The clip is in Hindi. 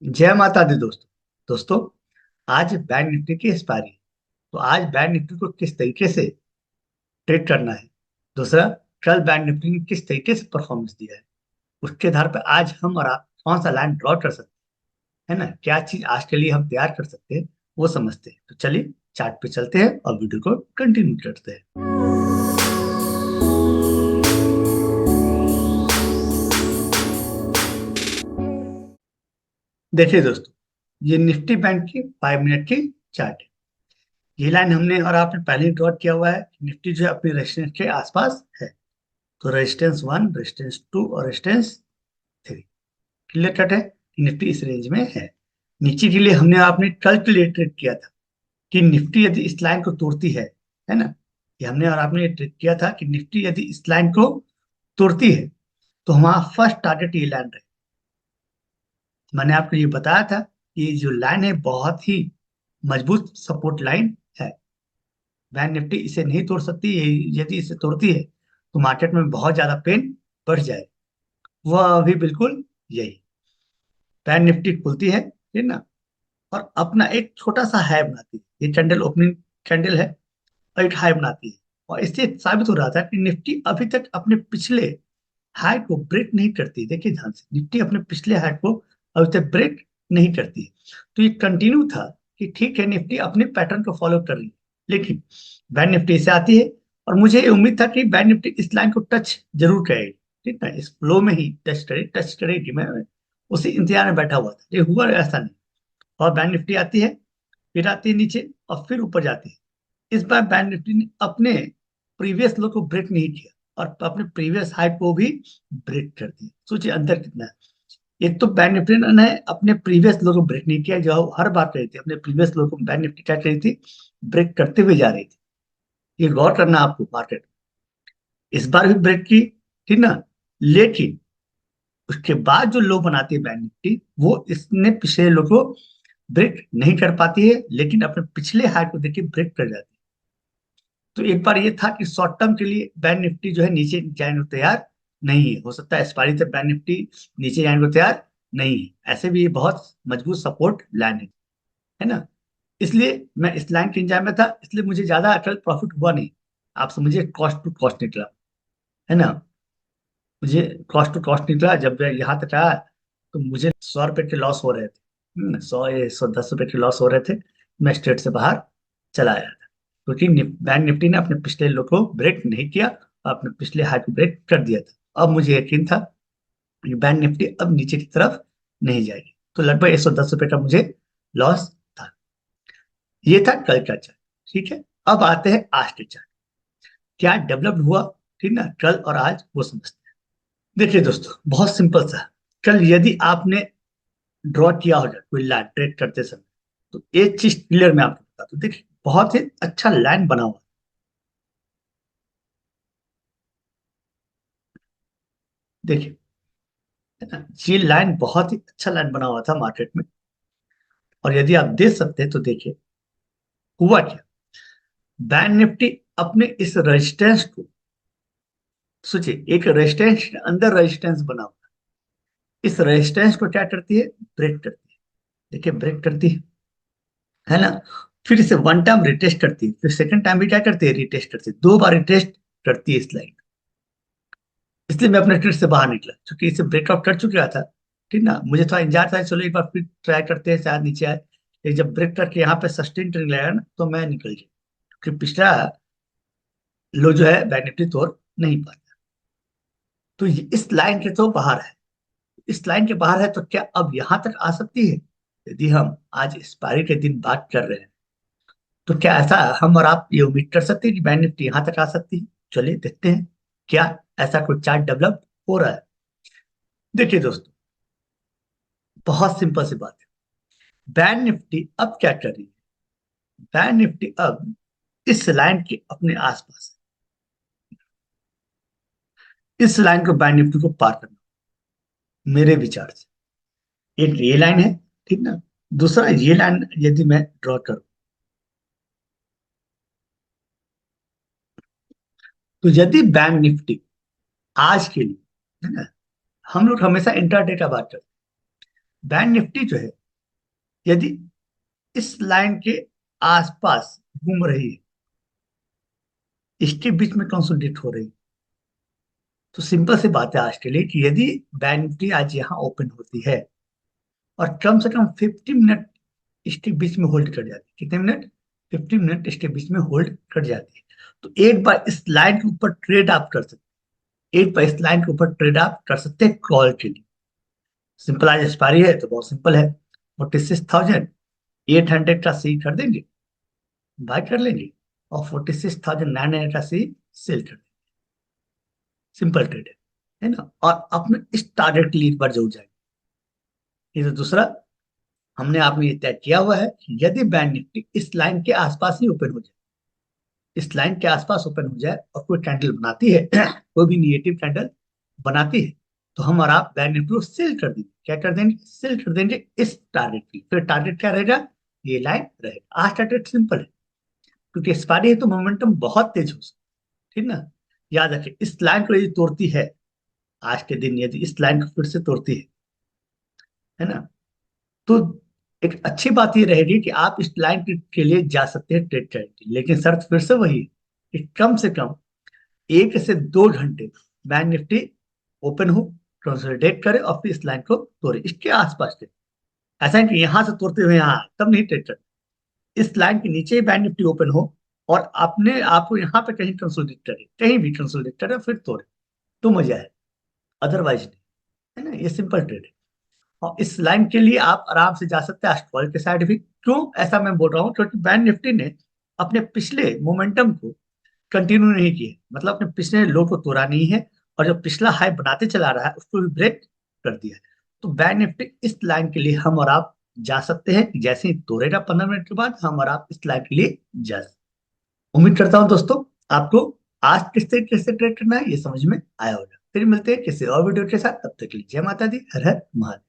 जय माता दी दोस्तों। दोस्तों, आज बैंक निफ्टी की एक्सपायरी है। तो आज बैंक निफ्टी को किस तरीके से ट्रेड करना है। दूसरा, कल बैंक निफ्टी ने किस तरीके से परफॉर्मेंस दिया है, उसके आधार पर आज हम और आप कौन सा लाइन ड्रॉ कर सकते हैं, है ना। क्या चीज आज के लिए हम तैयार कर सकते हैं वो समझते हैं। तो चलिए चार्ट पे चलते हैं और वीडियो को कंटिन्यू करते हैं। देखिए दोस्तों, ये निफ्टी बैंक की 5 मिनट की चार्ट है। ये लाइन हमने और आपने पहले ही ड्रॉ किया हुआ है कि निफ्टी जो है अपने रेजिस्टेंस के आसपास है। तो रेजिस्टेंस 1, रेजिस्टेंस 2 और रेजिस्टेंस 3 क्लियर कट है। निफ्टी इस रेंज में है। नीचे के लिए हमने आपने कैलकुलेटेड किया था कि निफ्टी यदि इस लाइन को तोड़ती है ना। ये हमने और आपने ट्रिक किया था कि निफ्टी यदि इस लाइन को तोड़ती है तो हमारा फर्स्ट टारगेट ये लाइन रहे। मैंने आपको ये बताया था कि ये जो लाइन है बहुत ही मजबूत सपोर्ट लाइन है। बैंक निफ्टी इसे नहीं तोड़ सकती। यदि इसे तोड़ती है तो मार्केट में बहुत ज्यादा पेन बढ़ जाए। वह अभी बिल्कुल यही बैंक निफ्टी खुलती है, ठीक ना, और अपना एक छोटा सा हाई बनाती है। ये कैंडल ओपनिंग कैंडल है और एक हाई बनाती है। और इससे साबित हो रहा था कि निफ्टी अभी तक अपने पिछले हाई को ब्रेक नहीं करती। देखिए ध्यान से, निफ्टी अपने पिछले हाई को अभी तक ब्रेक नहीं करती है। तो ये कंटिन्यू था कि ठीक है, निफ्टी अपने पैटर्न को फॉलो कर रही है। लेकिन बैंक निफ्टी से आती है और मुझे ये उम्मीद था कि बैंक निफ्टी इस लाइन को टच जरूर करेगी, ठीक है, इस फ्लो में ही टच करेगी। मैं उसी इंतजार में बैठा हुआ था, ये हुआ ऐसा नहीं। और बैंक निफ्टी आती है, फिर आती है नीचे और फिर ऊपर जाती है। इस बार बैंक निफ्टी ने अपने प्रीवियस लो को ब्रेक नहीं किया और अपने प्रीवियस हाई को भी ब्रेक कर दिया। सोचिए अंतर कितना है। एक तो बैंक निफ्टी ने अपने प्रीवियस लो को ब्रेक नहीं किया, जो हर बार कही थी। अपने प्रीवियस लो को बैंक निफ्टी क्या कही थी, ब्रेक करते हुए जा रही थी। ये गौर करना आपको। मार्केट इस बार भी ब्रेक की, ठीक ना। लेकिन उसके बाद जो लो बनाती है बैंक निफ्टी, वो इसने पिछले लो को ब्रेक नहीं कर पाती है, लेकिन अपने पिछले हाई को देखिए ब्रेक कर जाती है। तो एक बार ये था कि शॉर्ट टर्म के लिए बैंक निफ्टी जो है नीचे जाने को तैयार नहीं है। हो सकता है एक्सपायरी तक बैंक निफ्टी नीचे जाने को तैयार नहीं है। ऐसे भी ये बहुत मजबूत सपोर्ट लाइन है ना। इसलिए मैं इस लाइन के इंतजार में था, इसलिए मुझे ज्यादा अकल प्रॉफिट हुआ नहीं। आप समझिए कॉस्ट टू कॉस्ट निकला, है ना। मुझे कॉस्ट टू कॉस्ट निकला। जब मैं यहाँ तक आया तो मुझे 100 रुपए के लॉस हो रहे थे। 100 या 110 रुपए के लॉस हो रहे थे। मैं स्ट्रेट से बाहर चला आया था, क्योंकि बैंक निफ्टी ने अपने पिछले लो को ब्रेक नहीं किया और अपने पिछले हाई को ब्रेक कर दिया था। अब मुझे यकीन था कि बैंक निफ्टी अब नीचे की तरफ नहीं जाएगी। तो लगभग 110 रुपए का मुझे लॉस था। ये था कल का चार्ट, ठीक है। अब आते हैं आज के चार्ट। क्या डेवलप हुआ, ठीक ना, कल और आज वो समझते हैं। देखिए दोस्तों, बहुत सिंपल सा। कल यदि आपने ड्रॉ किया होगा कोई लाइन ट्रेड करते समय, तो एक चीज क्लियर मैं आपको बता दूं। देखिए बहुत ही अच्छा लाइन बना हुआ है। देखिए, है ना, ये लाइन बहुत ही अच्छा लाइन बना हुआ था मार्केट में। और यदि आप देख सकते हैं तो देखिए हुआ क्या। बैंक निफ्टी अपने इस रेजिस्टेंस को, सोचिए एक रेजिस्टेंस के अंदर रेजिस्टेंस बना हुआ है। इस रेजिस्टेंस को क्या करती है, ब्रेक करती है। देखिए ब्रेक करती है ना। फिर इसे वन टाइम रिटेस्ट करती है, फिर सेकंड टाइम भी क्या करती है, रिटेस्ट करती है। 2 बार रिटेस्ट करती है इस लाइन। इसलिए मैं अपने ट्रेड से बाहर निकला, क्योंकि इसे ब्रेकआउट कर चुका था, ठीक ना। मुझे थोड़ा इंतजार था, चलो एक बार फिर ट्राई करते हैं, शायद नीचे आए। लेकिन जब ब्रेक करके यहाँ पे सस्टेन ट्रेंड लगाया ना, तो मैं निकल गया, क्योंकि पिछला लो जो है बैंक निफ्टी तोड़ नहीं पाता। तो इस लाइन के तो बाहर है। इस लाइन के बाहर है तो क्या अब यहां तक आ सकती है। यदि हम आज एक्सपायरी के दिन बात कर रहे हैं, तो क्या ऐसा हम और आप ये उम्मीद कर सकते हैं कि बैंक निफ्टी यहां तक आ सकती है। चलिए देखते हैं क्या ऐसा कोई चार्ट डेवलप हो रहा है। देखिए दोस्तों, बहुत सिंपल सी बात है। बैंक निफ्टी अब क्या कर रही है। बैंक निफ्टी अब इस लाइन के अपने आसपास है। इस लाइन को बैंक निफ्टी को पार करना, मेरे विचार से। एक ये लाइन है, ठीक ना। दूसरा ये लाइन यदि मैं ड्रॉ करूं, तो यदि बैंक निफ्टी आज के लिए, है ना, हम लोग हमेशा इंट्राडे का बात करते बैंक निफ्टी जो है यदि इस लाइन के आसपास घूम रही है, इसके बीच में कंसोलिडेट हो रही है, तो सिंपल सी बात है आज के लिए कि यदि बैंक निफ्टी आज यहाँ ओपन होती है और कम से कम 50 मिनट इसके बीच में होल्ड कर जाती है, कितने मिनट, 50 मिनट इसके बीच में होल्ड कर जाती है, तो एक बार इस लाइन के ऊपर ट्रेड आप कर सकते हैं, एक बार इस लाइन के ऊपर ट्रेड आप कर सकते हैं कॉल के लिए। सिंपल, आज एक्सपायरी है तो बहुत सिंपल है, 46,800 का सी कर देंगे, बाय कर लेंगे, और 46,900 का सी सेल कर देंगे। सिंपल ट्रेड है ना, और अपने इस टारगेट के लिए एक बार जरूर जाएंगे। ये तो दूसरा, हमने आपने ये तय किया हुआ है कि यदि बैंक निफ्टी इस लाइन के आसपास ही ओपन हो जाए, इस लाइन के आसपास ओपन हो जाए और कोई कैंडल बनाती है कोई भी निगेटिव कैंडल बनाती है, तो हम और आप बैंक निफ्टी को सेल कर देंगे। क्या कर देंगे, सेल कर देंगे इस टारगेट की। फिर टारगेट क्या रहेगा, ये लाइन रहेगा। आज टारगेट सिंपल है, क्योंकि एक्सपायरी है तो मोमेंटम बहुत तेज हो सकता है, ठीक ना। याद रखिए, इस लाइन को यदि तोड़ती है आज के दिन, यदि इस लाइन को फिर से तोड़ती है ना, तो एक अच्छी बात ये रहेगी कि आप इस लाइन के लिए जा सकते हैं ट्रेड करने के लिए। लेकिन शर्त फिर से वही है कि कम से कम 1 से 2 घंटे बैंक निफ्टी ओपन हो, कंसोलिडेट करे और फिर इस लाइन को तोड़े, इसके आसपास ट्रेड। ऐसा है कि यहां से तोड़ते हुए यहाँ तब नहीं ट्रेड करते, इस लाइन के नीचे ही बैंक निफ्टी ओपन हो और अपने आपको यहाँ पे कहीं कंसोलिडेट करे, कहीं भी कंसोलिडेट करे फिर तोड़े, तो मजा है, अदरवाइज नहीं, है ना। ये सिंपल ट्रेड है, और इस लाइन के लिए आप आराम से जा सकते हैं अष्टफल के साइड भी। क्यों ऐसा मैं बोल रहा हूँ, क्योंकि बैंक निफ्टी ने अपने पिछले मोमेंटम को कंटिन्यू नहीं किया, मतलब अपने पिछले लो को तोड़ा नहीं है, और जो पिछला हाई बनाते चला रहा है उसको भी ब्रेक कर दिया है। तो बैंक निफ्टी इस लाइन के लिए हम और आप जा सकते हैं, जैसे ही तोड़ेगा 15 मिनट के बाद हम और आप इस लाइन के लिए जा सकते हैं। उम्मीद करता हूं दोस्तों आपको आज किस तरीके से ट्रेड करना है ये समझ में आया होगा। फिर मिलते हैं किसी और वीडियो के साथ, तब तक के लिए जय माता दी, हर हर महादेव।